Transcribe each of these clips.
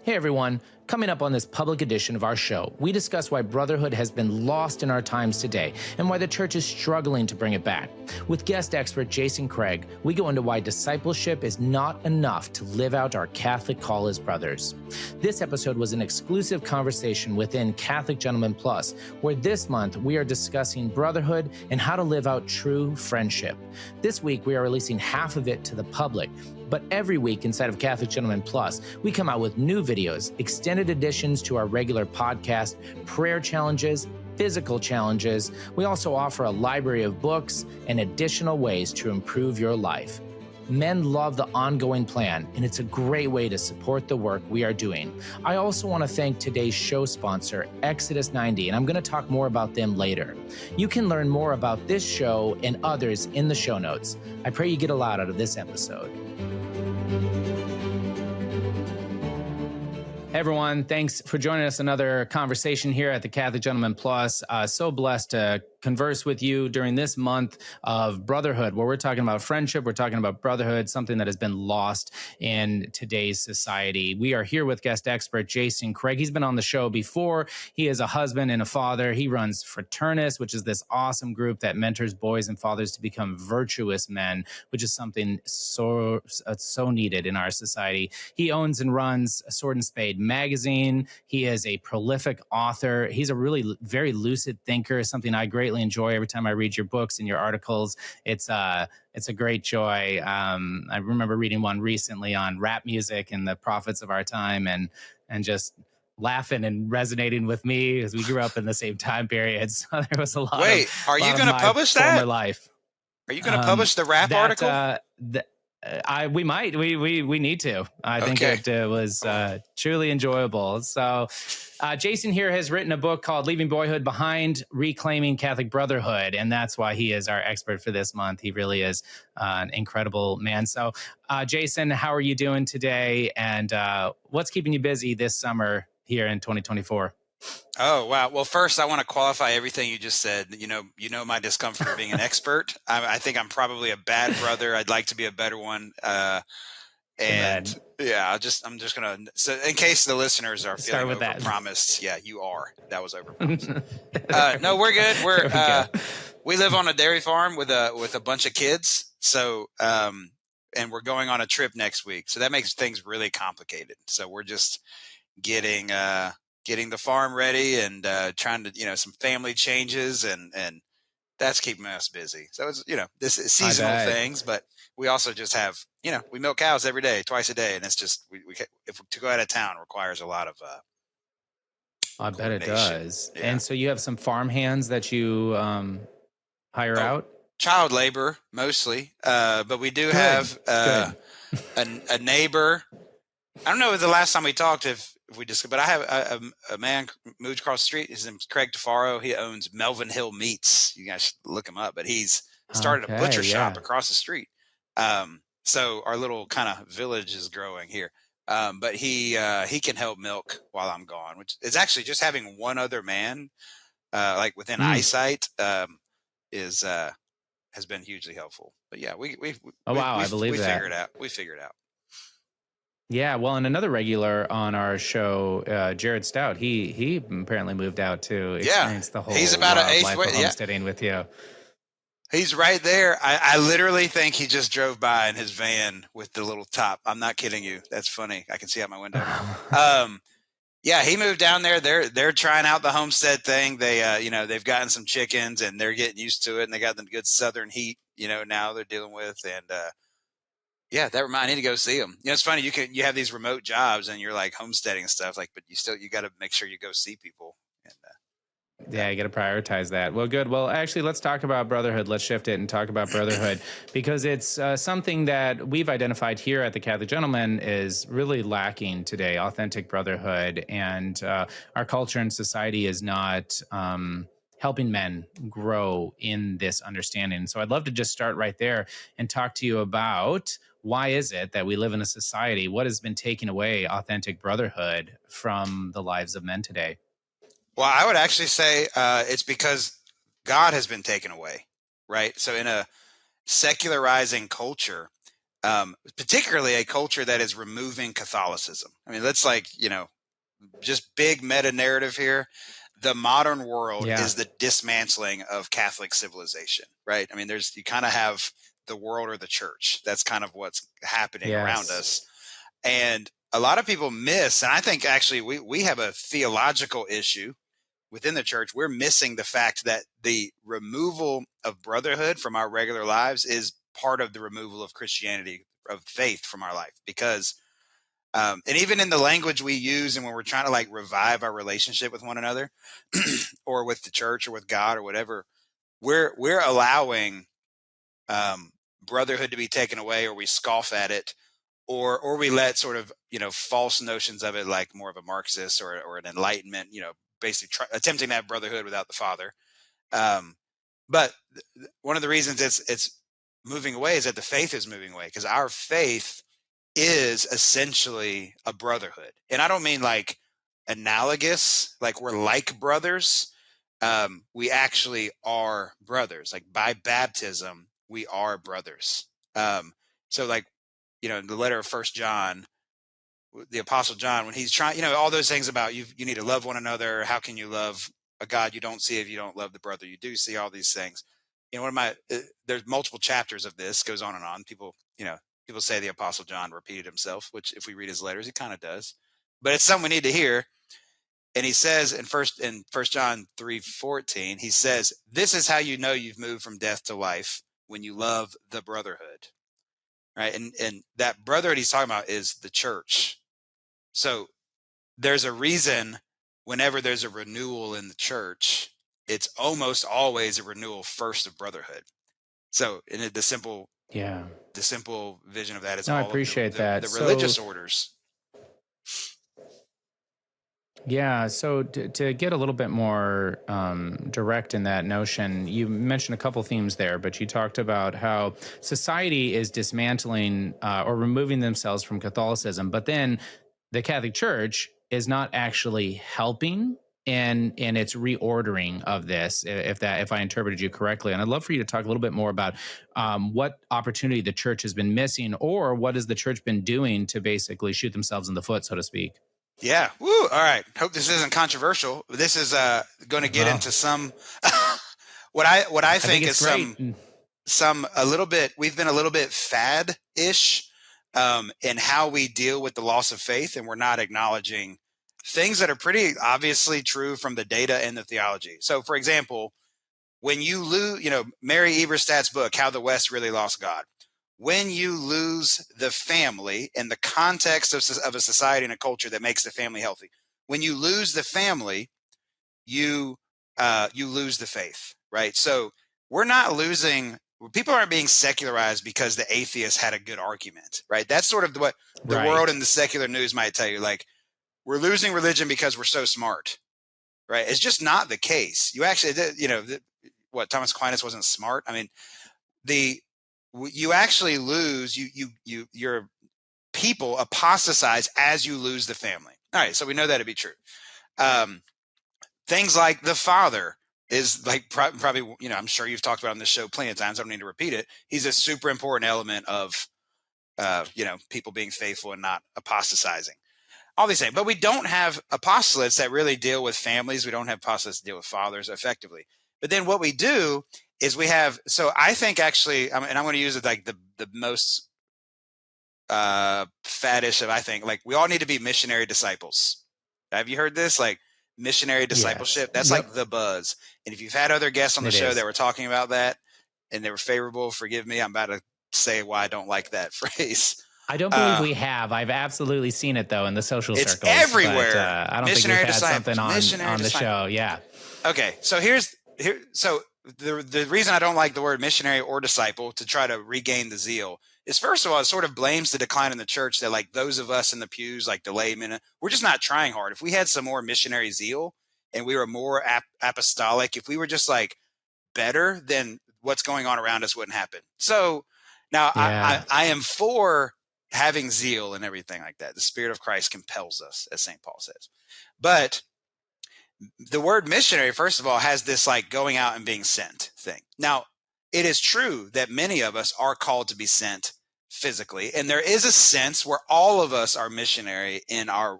Hey everyone, coming up on this public edition of our show, we discuss why brotherhood has been lost in our times today and why the church is struggling to bring it back. With guest expert Jason Craig, we go into why discipleship is not enough to live out our Catholic call as brothers. This episode was an exclusive conversation within Catholic Gentlemen Plus, where this month we are discussing brotherhood and how to live out true friendship. This week we are releasing half of it to the public. But every week inside of Catholic Gentlemen Plus, we come out with new videos, extended additions to our regular podcast, prayer challenges, physical challenges. We also offer a library of books and additional ways to improve your life. Men love the ongoing plan, and it's a great way to support the work we are doing. I also want to thank today's show sponsor, Exodus 90, and I'm going to talk more about them later. You can learn more about this show and others in the show notes. I pray you get a lot out of this episode. Hey everyone, thanks for joining us. Another conversation here at the Catholic Gentlemen Plus. So blessed to converse with you during this month of brotherhood, where we're talking about friendship, we're talking about brotherhood, something that has been lost in today's society. We are here with guest expert Jason Craig. He's been on the show before. He is a husband and a father. He runs Fraternus, which is this awesome group that mentors boys and fathers to become virtuous men, which is something so needed in our society. He owns and runs Sword and Spade magazine. He is a prolific author. He's a really very lucid thinker, something I greatly enjoy every time I read your books and your articles. It's a great joy. I remember reading one recently on rap music and the prophets of our time, and just laughing and resonating with me as we grew up in the same time period. So there was a lot. Wait, are you going to publish that? Life. Are you going to publish the rap article? We might. We need to. I think it was truly enjoyable. So Jason here has written a book called Leaving Boyhood Behind, Reclaiming Catholic Brotherhood, and that's why he is our expert for this month. He really is an incredible man. So Jason, how are you doing today? And what's keeping you busy this summer here in 2024? Oh, wow. Well, first, I want to qualify everything you just said. You know my discomfort of being an expert. I think I'm probably a bad brother. I'd like to be a better one. And yeah, I'm just going to, so in case the listeners are feeling overpromised. Yeah, you are. That was overpromised. No, we're good. We live on a dairy farm with a bunch of kids. So, and we're going on a trip next week. So that makes things really complicated. So we're just getting the farm ready and trying to, some family changes and that's keeping us busy. So it's, this is seasonal things, but we also just have, we milk cows every day, twice a day. And it's just, if to go out of town requires a lot of, I bet it does. Yeah. And so you have some farm hands that you hire out? Child labor mostly. But we do have a neighbor. I don't know the last time we talked if we just, but I have a man moved across the street. His name's Craig DeFaro. He owns Melvin Hill Meats. You guys should look him up, but he's started a butcher shop across the street. So our little kind of village is growing here. But he can help milk while I'm gone, which is actually just having one other man, like within eyesight, has been hugely helpful. But yeah, I believe that. We figured it out. Yeah, well, and another regular on our show, Jared Stout, he apparently moved out to experience the whole he's about an eighth life of homesteading with you. He's right there. I literally think he just drove by in his van with the little top. I'm not kidding you. That's funny. I can see out my window. Yeah, he moved down there. They're trying out the homestead thing. They they've gotten some chickens and they're getting used to it, and they got the good southern heat. Now they're dealing with and. Yeah, that reminds me. I need to go see them. It's funny. You have these remote jobs and you're like homesteading and stuff but you got to make sure you go see people. And yeah, you got to prioritize that. Well, good. Well, actually, let's talk about brotherhood. Let's shift it and talk about brotherhood because it's something that we've identified here at the Catholic Gentlemen is really lacking today, authentic brotherhood. And our culture and society is not helping men grow in this understanding. So I'd love to just start right there and talk to you about why is it that we live in a society? What has been taking away authentic brotherhood from the lives of men today? Well, I would actually say it's because God has been taken away, right? So in a secularizing culture, particularly a culture that is removing Catholicism. I mean, that's like, just big meta narrative here. The modern world is the dismantling of Catholic civilization, right? I mean, you kind of have the world or the church. That's kind of what's happening around us. And a lot of people miss, and I think actually we have a theological issue within the church. We're missing the fact that the removal of brotherhood from our regular lives is part of the removal of Christianity, of faith from our life. Because, and even in the language we use, and when we're trying to like revive our relationship with one another or with the church or with God or whatever, we're allowing brotherhood to be taken away, or we scoff at it, or we let sort of, false notions of it, like more of a Marxist or an Enlightenment, basically attempting to have brotherhood without the Father. But one of the reasons it's moving away is that the faith is moving away, because our faith is essentially a brotherhood. And I don't mean like analogous, like we're like brothers. We actually are brothers. Like by baptism, we are brothers. So like, in the letter of First John, the Apostle John, when he's trying, all those things about you need to love one another. How can you love a God you don't see if you don't love the brother you do see? All these things. There's multiple chapters of this, goes on and on. People say the Apostle John repeated himself, which if we read his letters, he kind of does. But it's something we need to hear. And he says in First John 3:14, he says, "This is how you know you've moved from death to life, when you love the brotherhood." Right. And that brotherhood he's talking about is the church. So there's a reason whenever there's a renewal in the church, it's almost always a renewal first of brotherhood. So the simple vision of that is I appreciate that. The religious orders. Yeah. So to get a little bit more direct in that notion, you mentioned a couple themes there, but you talked about how society is dismantling or removing themselves from Catholicism, but then the Catholic Church is not actually helping in its reordering of this, if I interpreted you correctly. And I'd love for you to talk a little bit more about what opportunity the church has been missing, or what has the church been doing to basically shoot themselves in the foot, so to speak. Yeah. Woo. All right. Hope this isn't controversial. This is going to get into some what I think is a little bit. We've been a little bit fad-ish in how we deal with the loss of faith, and we're not acknowledging things that are pretty obviously true from the data and the theology. So, for example, when you lose, Mary Eberstadt's book, "How the West Really Lost God." When you lose the family in the context of a society and a culture that makes the family healthy, when you lose the family, you lose the faith, right? So we're not losing. People aren't being secularized because the atheist had a good argument, right? That's sort of what the world and the secular news might tell you. Like, we're losing religion because we're so smart, right? It's just not the case. You actually, what, Thomas Aquinas wasn't smart? I mean, you actually lose, your people apostatize as you lose the family. All right, so we know that to be true. Things like the father is like probably, I'm sure you've talked about on this show plenty of times. I don't need to repeat it. He's a super important element of, people being faithful and not apostatizing. All these things. But we don't have apostolates that really deal with families. We don't have apostolates that deal with fathers effectively. But then what we do is we have, so I think actually, and I'm going to use it like the most faddish of, I think, like, we all need to be missionary disciples. Have you heard this? Like, missionary discipleship? Yes. That's like the buzz. And if you've had other guests on the show that were talking about that and they were favorable, forgive me, I'm about to say why I don't like that phrase. I don't believe we have. I've absolutely seen it, though, in the social circles. It's everywhere. But, I don't think we've had something on the show. Yeah. Okay. So so the reason I don't like the word missionary or disciple, to try to regain the zeal, is, first of all, it sort of blames the decline in the church that, like, those of us in the pews, like the laymen, we're just not trying hard. If we had some more missionary zeal and we were more apostolic, if we were just like better, then what's going on around us wouldn't happen. So now I am for having zeal and everything like that. The Spirit of Christ compels us, as St. Paul says. But the word missionary, first of all, has this like going out and being sent thing. Now, it is true that many of us are called to be sent physically. And there is a sense where all of us are missionary in our,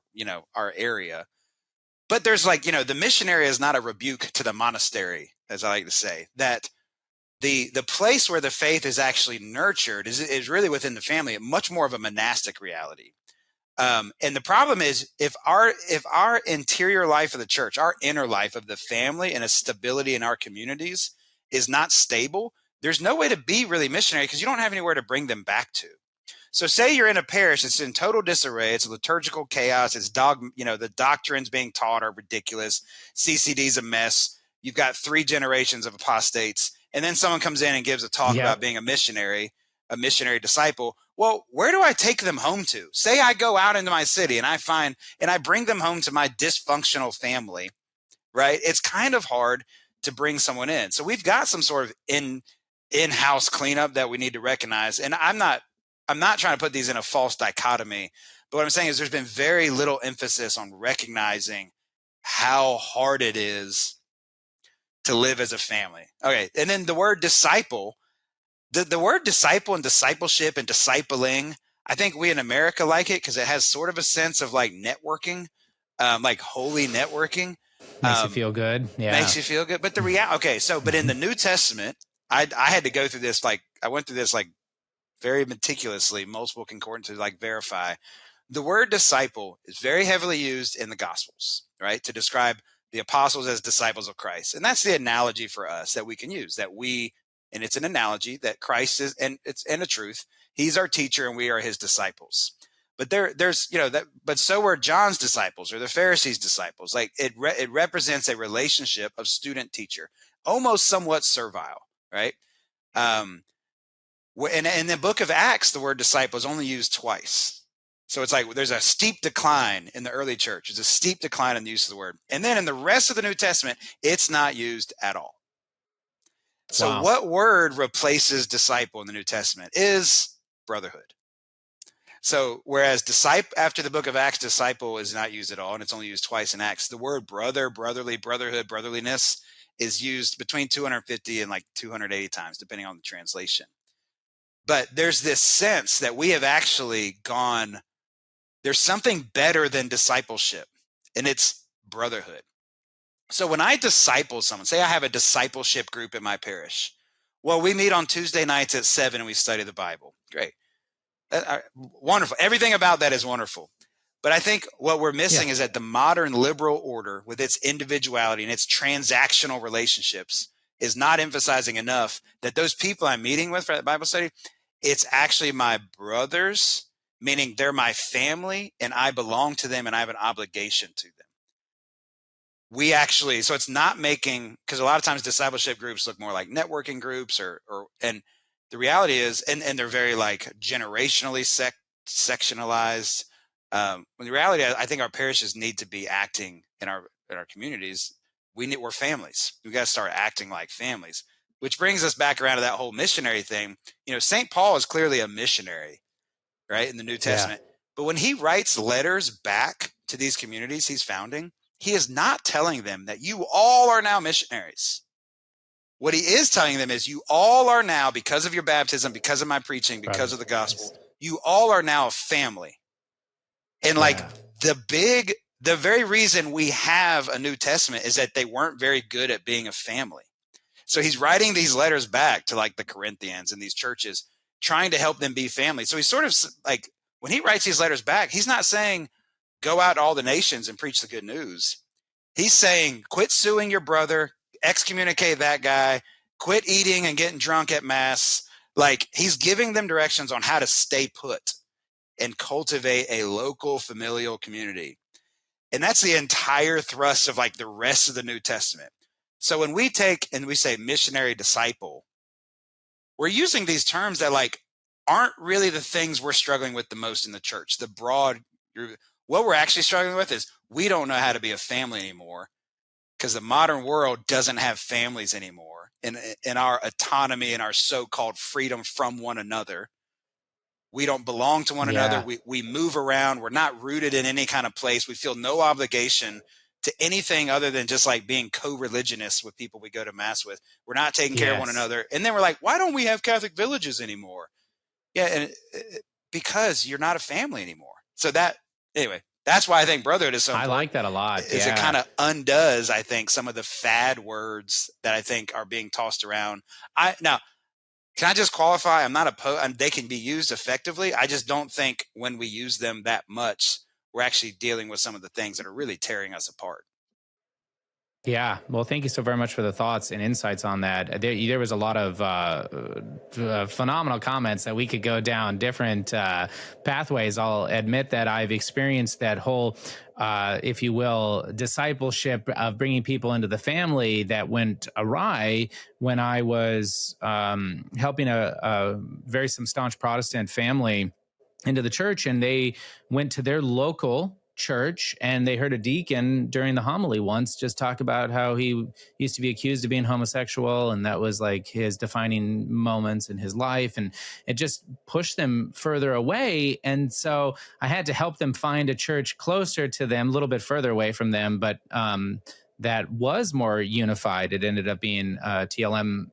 our area. But there's like, the missionary is not a rebuke to the monastery, as I like to say, that the place where the faith is actually nurtured is really within the family, much more of a monastic reality. And the problem is if our interior life of the church, our inner life of the family and a stability in our communities is not stable, there's no way to be really missionary because you don't have anywhere to bring them back to. So say you're in a parish, it's in total disarray, it's liturgical chaos, it's the doctrines being taught are ridiculous, CCD's a mess, you've got 3 generations of apostates, and then someone comes in and gives a talk about being a missionary disciple. Well, where do I take them home to? Say I go out into my city and I bring them home to my dysfunctional family, right? It's kind of hard to bring someone in. So we've got some sort of in-house cleanup that we need to recognize. And I'm not trying to put these in a false dichotomy, but what I'm saying is there's been very little emphasis on recognizing how hard it is to live as a family. Okay. And then the word disciple, the word disciple and discipleship and discipling, I think we in America like it because it has sort of a sense of like networking, like holy networking. Makes you feel good. Yeah. Makes you feel good. But but in the New Testament, I had to go through this, I went through this very meticulously, multiple concordances to verify. The word disciple is very heavily used in the Gospels, right? To describe the apostles as disciples of Christ. And that's the analogy for us that we can use, and it's an analogy that Christ is, and it's a truth. He's our teacher and we are his disciples. But but so were John's disciples or the Pharisees' disciples. It represents a relationship of student teacher, almost somewhat servile, right? And in the book of Acts, the word disciple is only used twice. So it's there's a steep decline in the early church. There's a steep decline in the use of the word. And then in the rest of the New Testament, it's not used at all. So what word replaces disciple in the New Testament is brotherhood. So whereas after the book of Acts, disciple is not used at all, and it's only used twice in Acts, the word brother, brotherly, brotherhood, brotherliness is used between 250 and 280 times, depending on the translation. But there's this sense that we have actually there's something better than discipleship, and it's brotherhood. So when I disciple someone, say I have a discipleship group in my parish. Well, we meet on Tuesday nights at 7 and we study the Bible. Great. Wonderful. Everything about that is wonderful. But I think what we're missing is that the modern liberal order with its individuality and its transactional relationships is not emphasizing enough that those people I'm meeting with for that Bible study, it's actually my brothers, meaning they're my family and I belong to them and I have an obligation to them. So it's not because a lot of times discipleship groups look more like networking groups and the reality is, and they're very generationally sectionalized. When the reality, I think our parishes need to be acting in our communities. We're families. We got to start acting like families, which brings us back around to that whole missionary thing. St. Paul is clearly a missionary, right, in the New Testament. Yeah. But when he writes letters back to these communities he's founding, he is not telling them that you all are now missionaries. What he is telling them is you all are now, because of your baptism, because of my preaching, because of the gospel, you all are now a family. And the very reason we have a New Testament is that they weren't very good at being a family. So he's writing these letters back to the Corinthians and these churches, trying to help them be family. So he's sort of when he writes these letters back, he's not saying, go out to all the nations and preach the good news. He's saying, quit suing your brother, excommunicate that guy, quit eating and getting drunk at mass. He's giving them directions on how to stay put and cultivate a local familial community. And that's the entire thrust of the rest of the New Testament. So when we take and we say missionary disciple, we're using these terms that aren't really the things we're struggling with the most in the church. What we're actually struggling with is we don't know how to be a family anymore because the modern world doesn't have families anymore. In our autonomy and our so-called freedom from one another, we don't belong to one another. We move around. We're not rooted in any kind of place. We feel no obligation to anything other than just being co-religionists with people we go to mass with. We're not taking care of one another. And then we're why don't we have Catholic villages anymore? Yeah, and because you're not a family anymore. So anyway, that's why I think brotherhood is so I like important. that a lot. Is it Yeah. kind of undoes, I think, some of the fad words that I think are being tossed around. Now, can I just qualify? I'm not opposed. They can be used effectively. I just don't think when we use them that much, we're actually dealing with some of the things that are really tearing us apart. Yeah. Well, thank you so very much for the thoughts and insights on that. There was a lot of phenomenal comments that we could go down different pathways. I'll admit that I've experienced that whole, if you will, discipleship of bringing people into the family that went awry when I was helping a very some staunch Protestant family into the church, and they went to their local church and they heard a deacon during the homily once just talk about how he used to be accused of being homosexual, and that was like his defining moments in his life, and it just pushed them further away. And so I had to help them find a church closer to them, a little bit further away from them, but that was more unified. It ended up being TLM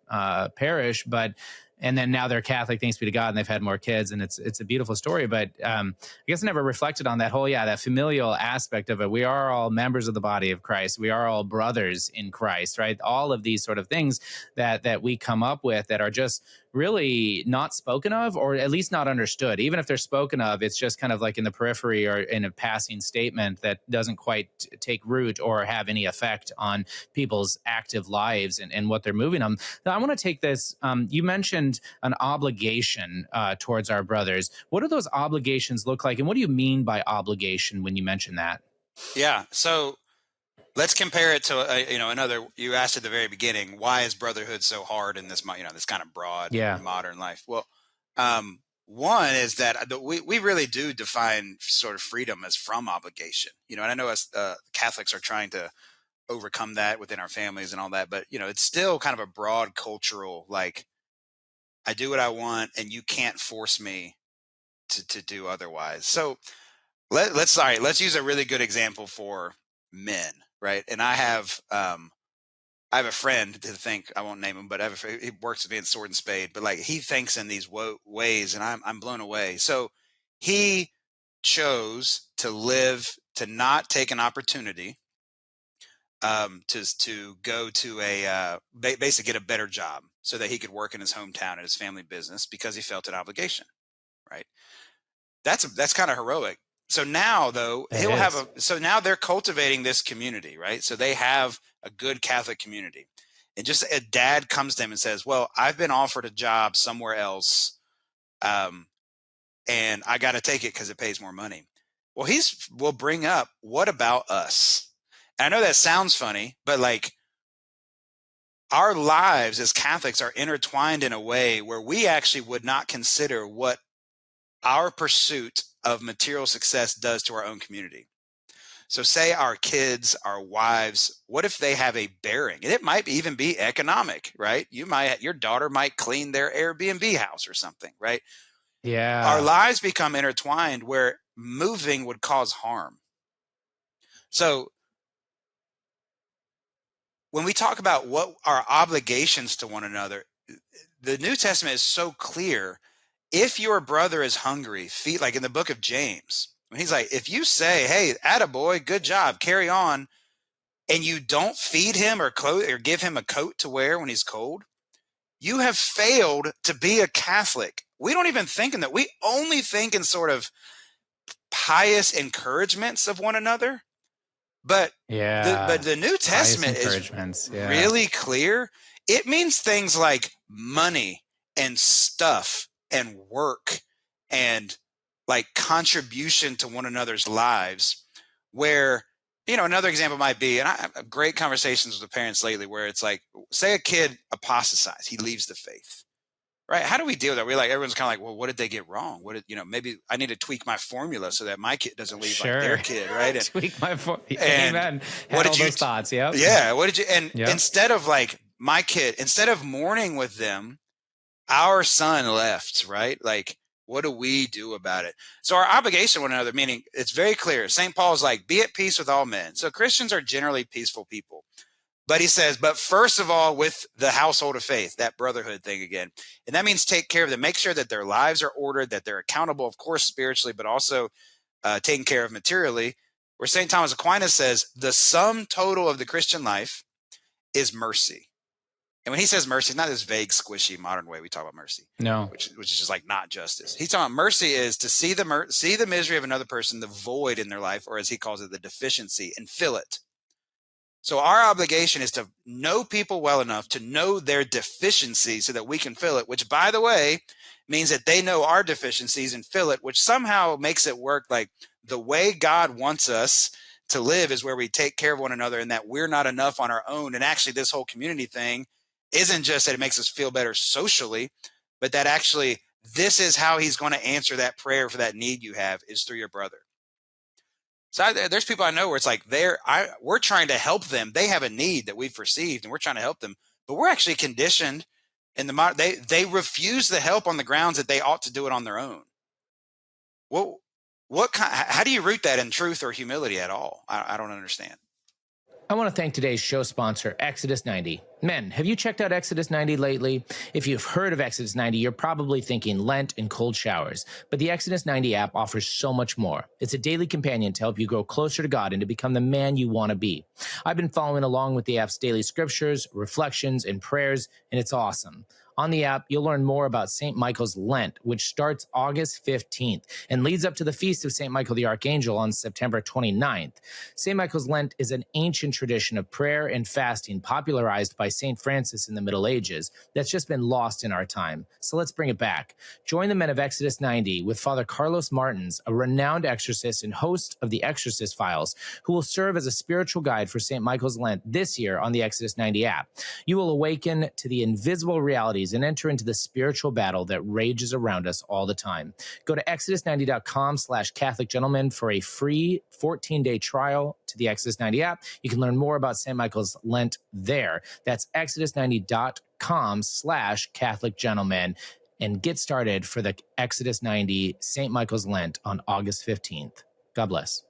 parish, but and then now they're Catholic, thanks be to God, and they've had more kids, and it's a beautiful story. But I guess I never reflected on that whole, that familial aspect of it. We are all members of the body of Christ. We are all brothers in Christ, right? All of these sort of things that we come up with that are just really not spoken of, or at least not understood. Even if they're spoken of, it's just kind of like in the periphery or in a passing statement that doesn't quite take root or have any effect on people's active lives and what they're moving on. Now, I want to take this. You mentioned an obligation towards our brothers. What do those obligations look like? And what do you mean by obligation when you mention that? Yeah. So let's compare it to another. You asked at the very beginning, why is brotherhood so hard in this this kind of broad modern life? Well, one is that we really do define sort of freedom as from obligation. And I know us Catholics are trying to overcome that within our families and all that, but it's still kind of a broad cultural, like, I do what I want and you can't force me to do otherwise. So let's use a really good example for men, right? And I have a friend, I won't name him, but he works with me in Sword and Spade, but like he thinks in these ways, and I'm blown away. So he chose to not take an opportunity to go to basically get a better job so that he could work in his hometown at his family business because he felt an obligation, right? That's kind of heroic. So now though, so now they're cultivating this community, right? So they have a good Catholic community. And just a dad comes to him and says, well, I've been offered a job somewhere else. And I got to take it because it pays more money. Well, we'll bring up, what about us? And I know that sounds funny, but like our lives as Catholics are intertwined in a way where we actually would not consider what our pursuit of material success does to our own community. So say our kids, our wives, what if they have a bearing? And it might even be economic, right? Your daughter might clean their Airbnb house or something, right? Yeah. Our lives become intertwined where moving would cause harm. So when we talk about what our obligations to one another, the New Testament is so clear. If your brother is hungry, feed, like in the book of James, when he's like, if you say, hey, attaboy, good job, carry on, and you don't feed him or give him a coat to wear when he's cold, you have failed to be a Catholic. We don't even think in that. We only think in sort of pious encouragements of one another. But the New Testament is really clear. It means things like money and stuff and work and like contribution to one another's lives, where, another example might be, and I have great conversations with the parents lately where it's like, say a kid apostatizes, he leaves the faith, right? How do we deal with that? Everyone's kind of like, well, what did they get wrong? Maybe I need to tweak my formula so that my kid doesn't leave like their kid, right? And, tweak my formula. Amen. What did all those thoughts? Yep. Yeah. What did you? And instead of like my kid, instead of mourning with them, our son left, right? Like, what do we do about it? So our obligation to one another, meaning it's very clear. St. Paul's like, be at peace with all men. So Christians are generally peaceful people. But he says, but first of all, with the household of faith, that brotherhood thing again. And that means take care of them, make sure that their lives are ordered, that they're accountable, of course, spiritually, but also taken care of materially. Where St. Thomas Aquinas says the sum total of the Christian life is mercy. And when he says mercy, it's not this vague, squishy modern way we talk about mercy. No. Which is just like not justice. He's talking about mercy is to see the misery of another person, the void in their life, or as he calls it, the deficiency, and fill it. So our obligation is to know people well enough to know their deficiencies so that we can fill it, which, by the way, means that they know our deficiencies and fill it, which somehow makes it work like the way God wants us to live is where we take care of one another and that we're not enough on our own. And actually, this whole community thing isn't just that it makes us feel better socially, but that actually this is how he's going to answer that prayer for that need you have is through your brother. So there's people I know where it's like we're trying to help them. They have a need that we've perceived and we're trying to help them, but we're actually conditioned in they refuse the help on the grounds that they ought to do it on their own. Well, how do you root that in truth or humility at all? I don't understand. I want to thank today's show sponsor, Exodus 90. Men, have you checked out Exodus 90 lately? If you've heard of Exodus 90, you're probably thinking Lent and cold showers. But the Exodus 90 app offers so much more. It's a daily companion to help you grow closer to God and to become the man you want to be. I've been following along with the app's daily scriptures, reflections, and prayers, and it's awesome. On the app, you'll learn more about St. Michael's Lent, which starts August 15th and leads up to the feast of St. Michael the Archangel on September 29th. St. Michael's Lent is an ancient tradition of prayer and fasting popularized by St. Francis in the Middle Ages that's just been lost in our time. So let's bring it back. Join the men of Exodus 90 with Father Carlos Martins, a renowned exorcist and host of the Exorcist Files, who will serve as a spiritual guide for St. Michael's Lent this year on the Exodus 90 app. You will awaken to the invisible realities and enter into the spiritual battle that rages around us all the time. Go to exodus90.com/Catholic Gentleman for a free 14-day trial to the Exodus 90 app. You can learn more about St. Michael's Lent there. That's exodus90.com/Catholic Gentleman and get started for the Exodus 90 St. Michael's Lent on August 15th. God bless.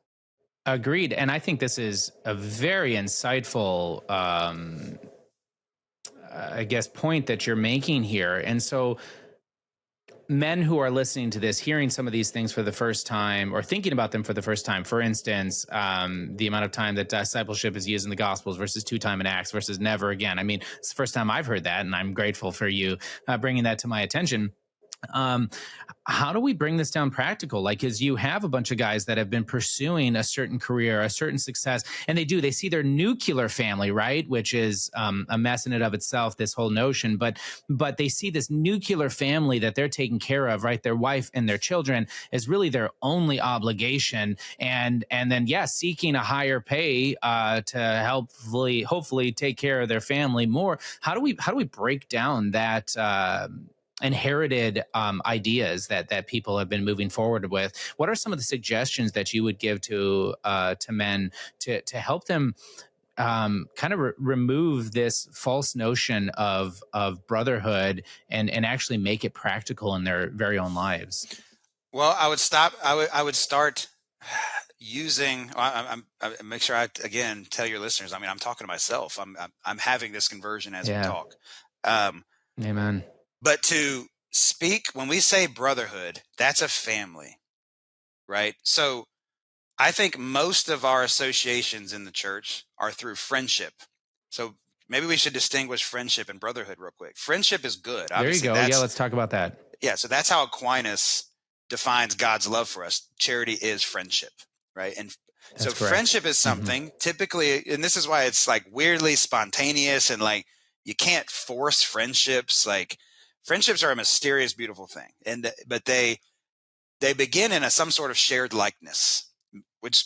Agreed. And I think this is a very insightful point that you're making here. And so men who are listening to this, hearing some of these things for the first time or thinking about them for the first time, for instance, the amount of time that discipleship is used in the Gospels versus 2 times in Acts versus never again. I mean, it's the first time I've heard that, and I'm grateful for you bringing that to my attention. How do we bring this down practical? Like, as you have a bunch of guys that have been pursuing a certain career, a certain success, and they see their nuclear family, right? Which is a mess in and of itself, this whole notion, but they see this nuclear family that they're taking care of, right? Their wife and their children is really their only obligation. And then, seeking a higher pay to hopefully take care of their family more. How do we break down that inherited ideas that people have been moving forward with? What are some of the suggestions that you would give to men to help them kind of remove this false notion of brotherhood and actually make it practical in their very own lives? Well, I would start using. I make sure I again tell your listeners. I mean, I'm talking to myself. I'm having this conversion as we talk. Amen. But to speak, when we say brotherhood, that's a family, right? So I think most of our associations in the church are through friendship. So maybe we should distinguish friendship and brotherhood real quick. Friendship is good. Obviously, there you go. Yeah, let's talk about that. Yeah, so that's how Aquinas defines God's love for us. Charity is friendship, right? And that's so correct. Friendship is something typically, and this is why it's like weirdly spontaneous and like you can't force friendships. Like friendships are a mysterious, beautiful thing, but they begin in some sort of shared likeness, which,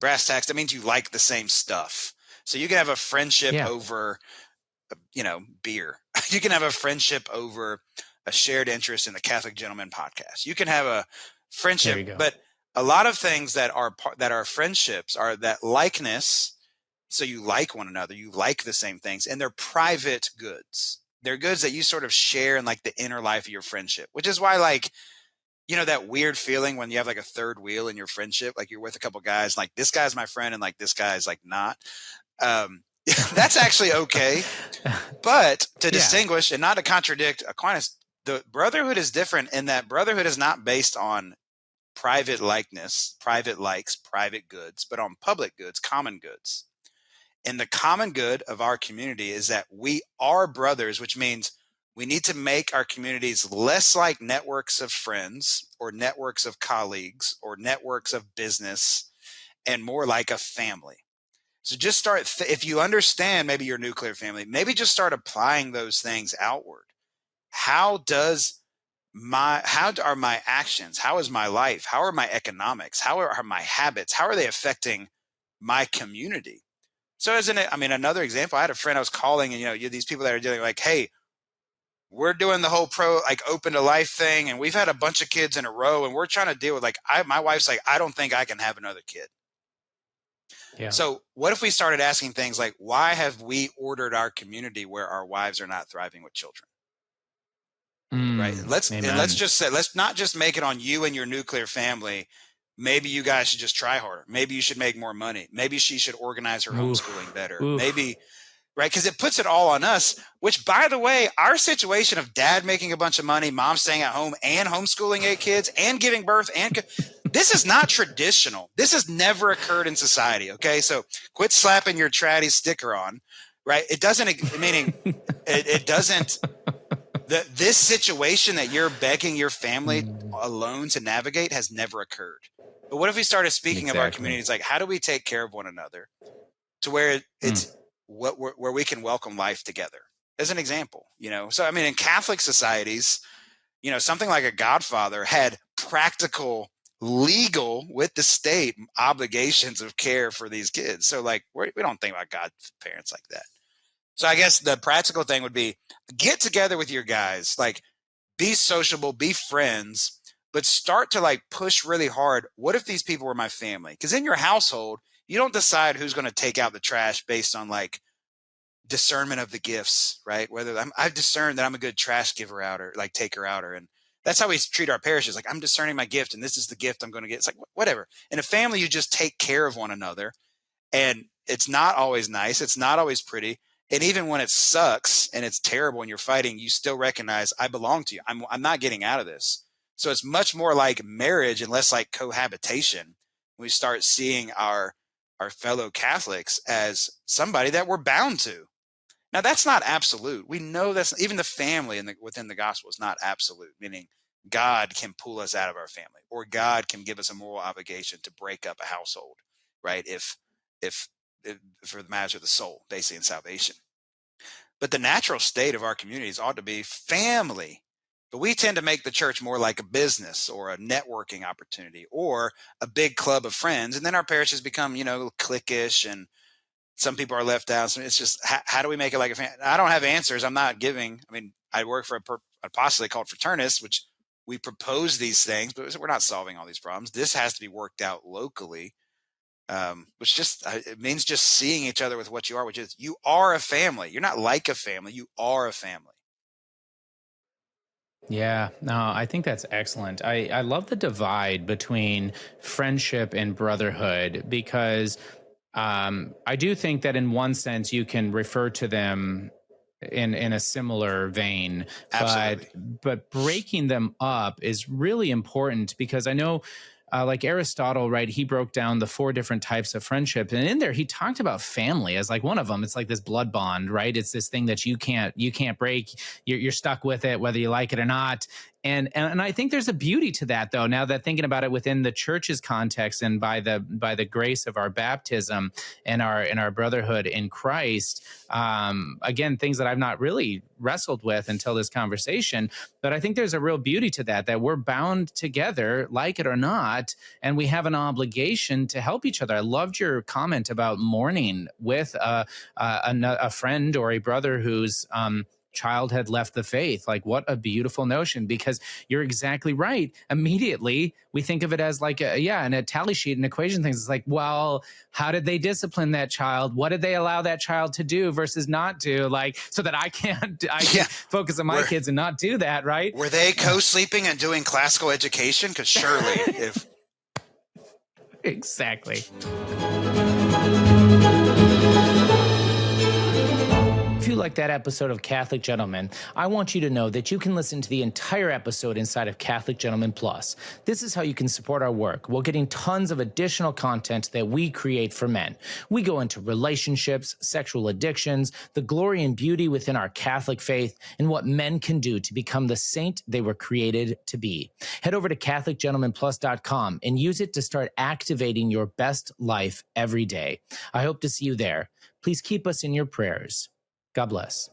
brass tacks, that means you like the same stuff. So you can have a friendship over, beer. You can have a friendship over a shared interest in the Catholic Gentleman podcast. You can have a friendship, but a lot of things that are friendships are that likeness. So you like one another, you like the same things, and they're private goods. They're goods that you sort of share in like the inner life of your friendship, which is why that weird feeling when you have like a third wheel in your friendship, like you're with a couple guys, like this guy's my friend and like this guy's like not. That's actually okay. But to distinguish and not to contradict Aquinas, the brotherhood is different in that brotherhood is not based on private likeness, private likes, private goods, but on public goods, common goods. And the common good of our community is that we are brothers, which means we need to make our communities less like networks of friends or networks of colleagues or networks of business and more like a family. So just start, if you understand maybe your nuclear family, maybe just start applying those things outward. How are my actions? How is my life? How are my economics? How are my habits? How are they affecting my community? So another example, I had a friend I was calling, and you these people that are doing like, hey, we're doing the whole open to life thing, and we've had a bunch of kids in a row, and we're trying to deal with my wife's like, I don't think I can have another kid. Yeah. So what if we started asking things like, why have we ordered our community where our wives are not thriving with children? Right. Let's not just make it on you and your nuclear family. Maybe you guys should just try harder. Maybe you should make more money. Maybe she should organize her homeschooling better. Maybe, right? Because it puts it all on us, which, by the way, our situation of dad making a bunch of money, mom staying at home and homeschooling 8 kids and giving birth this is not traditional. This has never occurred in society. Okay. So quit slapping your tratty sticker on, right? It doesn't, meaning it doesn't, this situation that you're begging your family alone to navigate has never occurred. But what if we started speaking of our communities, like how do we take care of one another to where it's where we can welcome life together as an example, So, in Catholic societies, something like a godfather had practical, legal with the state obligations of care for these kids. So like, we don't think about godparents like that. So I guess the practical thing would be get together with your guys, like be sociable, be friends, but start to push really hard. What if these people were my family? Because in your household, you don't decide who's going to take out the trash based on discernment of the gifts, right? Whether I've discerned that I'm a good trash giver out or taker outer. And that's how we treat our parishes. Like I'm discerning my gift and this is the gift I'm going to get. It's like, whatever. In a family, you just take care of one another, and it's not always nice. It's not always pretty. And even when it sucks and it's terrible and you're fighting, you still recognize I belong to you. I'm not getting out of this. So it's much more like marriage and less like cohabitation. We start seeing our fellow Catholics as somebody that we're bound to. Now that's not absolute. We know that's even the family within the gospel is not absolute, meaning God can pull us out of our family or God can give us a moral obligation to break up a household, right? If for the matters of the soul, basically in salvation. But the natural state of our communities ought to be family. But we tend to make the church more like a business or a networking opportunity or a big club of friends. And then our parishes become, cliquish and some people are left out. So it's just, how do we make it like a family? I don't have answers. I'm not giving. I work for an apostolate called Fraternis, which we propose these things, but we're not solving all these problems. This has to be worked out locally. Which just it means just seeing each other with what you are, which is you are a family. You're not like a family. You are a family. Yeah, no, I think that's excellent. I love the divide between friendship and brotherhood because I do think that in one sense you can refer to them in a similar vein. Absolutely. But breaking them up is really important because I know like Aristotle, right? He broke down the 4 different types of friendship, and in there he talked about family as one of them. It's like this blood bond, right? It's this thing that you can't break. You're stuck with it, whether you like it or not. And I think there's a beauty to that, though. Now that thinking about it within the church's context and by the grace of our baptism and our brotherhood in Christ, again, things that I've not really wrestled with until this conversation. But I think there's a real beauty to that we're bound together, like it or not, and we have an obligation to help each other. I loved your comment about mourning with a friend or a brother who's child had left the faith. What a beautiful notion, because you're exactly right. Immediately we think of it as in a tally sheet and equation things. It's well, how did they discipline that child? What did they allow that child to do versus not do, so that I can focus on my kids and not do that, right? Were they co-sleeping and doing classical education? Because surely if exactly. like that episode of Catholic Gentleman, I want you to know that you can listen to the entire episode inside of Catholic Gentleman Plus. This is how you can support our work while getting tons of additional content that we create for men. We go into relationships, sexual addictions, the glory and beauty within our Catholic faith, and what men can do to become the saint they were created to be. Head over to CatholicGentlemanPlus.com and use it to start activating your best life every day. I hope to see you there. Please keep us in your prayers. God bless.